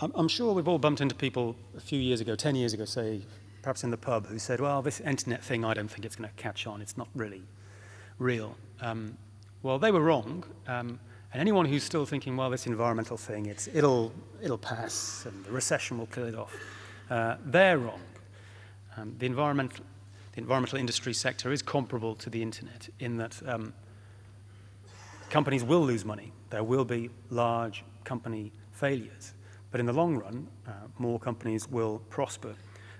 I'm sure we've all bumped into people a few years ago, 10 years ago, say, perhaps in the pub, who said, well, this internet thing, I don't think it's going to catch on. It's not really real. Well, they were wrong. And anyone who's still thinking, well, this environmental thing, it'll pass and the recession will kill it off, they're wrong. The environmental industry sector is comparable to the internet in that companies will lose money. There will be large company failures. But in the long run, more companies will prosper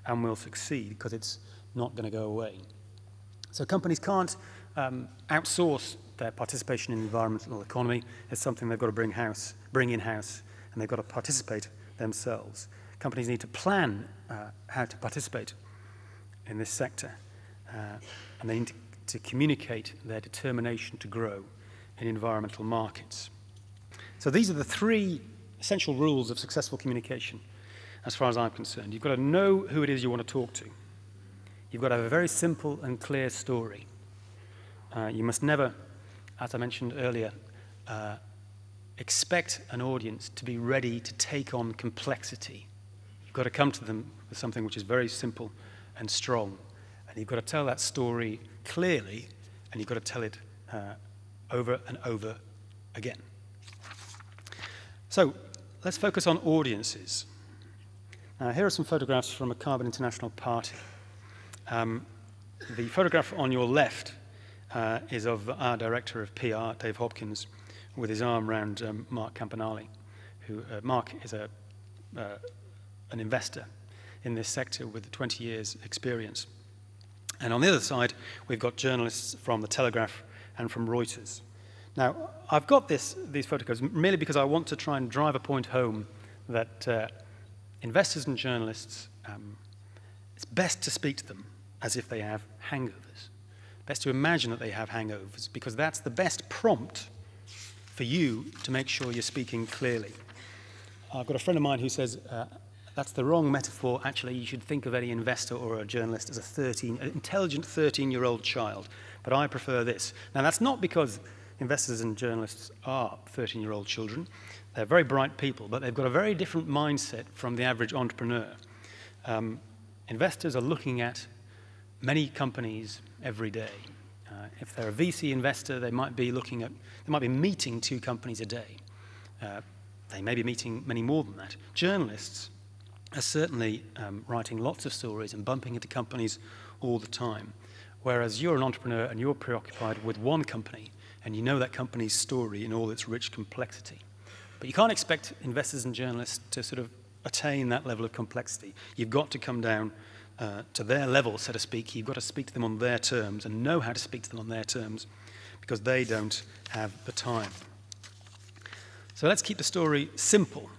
and will succeed because it's not going to go away. So companies can't outsource their participation in the environmental economy. It's something they've got to bring in-house, and they've got to participate themselves. Companies need to plan how to participate in this sector, and they need to communicate their determination to grow in environmental markets. So these are the three essential rules of successful communication, as far as I'm concerned. You've got to know who it is you want to talk to. You've got to have a very simple and clear story. You must never, as I mentioned earlier, expect an audience to be ready to take on complexity. You've got to come to them with something which is very simple and strong. And you've got to tell that story clearly, and you've got to tell it over and over again. So let's focus on audiences. Here are some photographs from a Carbon International party. The photograph on your left is of our director of PR, Dave Hopkins, with his arm around Mark Campanale, who Mark is an investor in this sector with 20 years experience. And on the other side, we've got journalists from The Telegraph and from Reuters. Now, I've got these photographs merely because I want to try and drive a point home that investors and journalists, it's best to speak to them as if they have hangovers. Best to imagine that they have hangovers, because that's the best prompt for you to make sure you're speaking clearly. I've got a friend of mine who says, that's the wrong metaphor. Actually, you should think of any investor or a journalist as an intelligent 13-year-old child. But I prefer this. Now, that's not because investors and journalists are 13-year-old children. They're very bright people, but they've got a very different mindset from the average entrepreneur. Investors are looking at many companies every day. If they're a VC investor, they might be meeting 2 companies a day. They may be meeting many more than that. Journalists are certainly writing lots of stories and bumping into companies all the time, whereas you're an entrepreneur and you're preoccupied with one company, and you know that company's story in all its rich complexity. But you can't expect investors and journalists to sort of attain that level of complexity. You've got to come down to their level, so to speak. You've got to speak to them on their terms and know how to speak to them on their terms, because they don't have the time. So let's keep the story simple.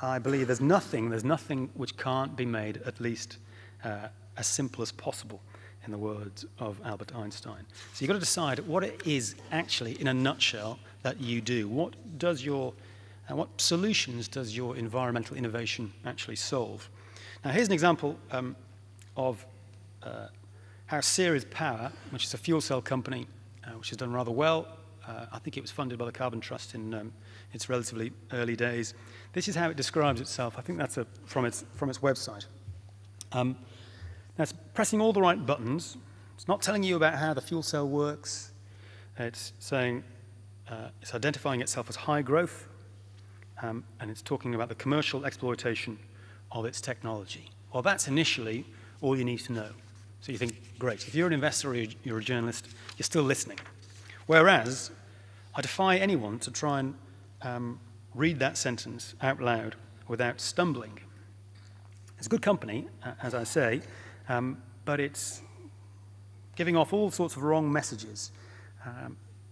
I believe there's nothing which can't be made at least as simple as possible, in the words of Albert Einstein. So you've got to decide what it is actually, in a nutshell, that you do. What solutions does your environmental innovation actually solve? Now, here's an example of how Ceres Power, which is a fuel cell company, which has done rather well. I think it was funded by the Carbon Trust in its relatively early days. This is how it describes itself. I think that's from its website. Now, it's pressing all the right buttons. It's not telling you about how the fuel cell works. It's saying it's identifying itself as high growth, and it's talking about the commercial exploitation of its technology. Well, that's initially all you need to know. So you think, great. If you're an investor or you're a journalist, you're still listening. Whereas, I defy anyone to try and read that sentence out loud without stumbling. It's a good company, as I say, but it's giving off all sorts of wrong messages.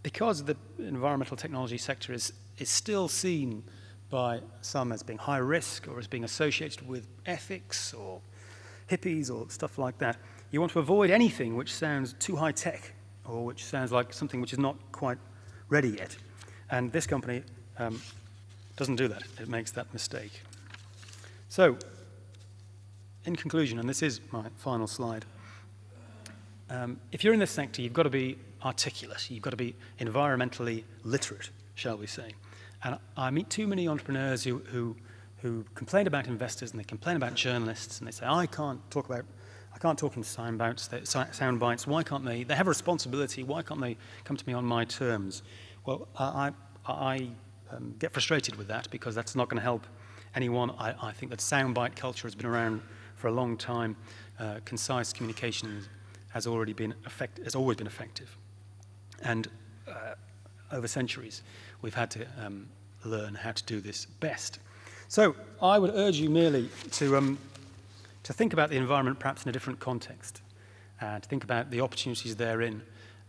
Because the environmental technology sector is still seen by some as being high risk or as being associated with ethics or hippies or stuff like that, you want to avoid anything which sounds too high tech or which sounds like something which is not quite ready yet. And this company doesn't do that. It makes that mistake. So, in conclusion, and this is my final slide, if you're in this sector, you've got to be articulate. You've got to be environmentally literate, shall we say. And I meet too many entrepreneurs who complain about investors, and they complain about journalists, and they say, I can't talk in sound bites. Why can't they? They have a responsibility. Why can't they come to me on my terms? Well, I get frustrated with that, because that's not going to help anyone. I think that soundbite culture has been around for a long time. Concise communication has always been effective, and over centuries we've had to learn how to do this best. So I would urge you merely to think about the environment perhaps in a different context, to think about the opportunities therein,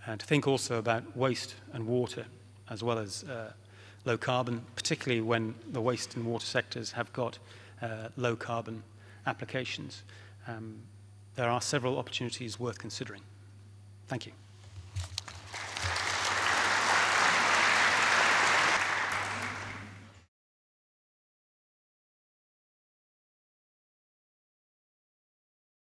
and to think also about waste and water, as well as low carbon, particularly when the waste and water sectors have got low carbon applications. There are several opportunities worth considering. Thank you.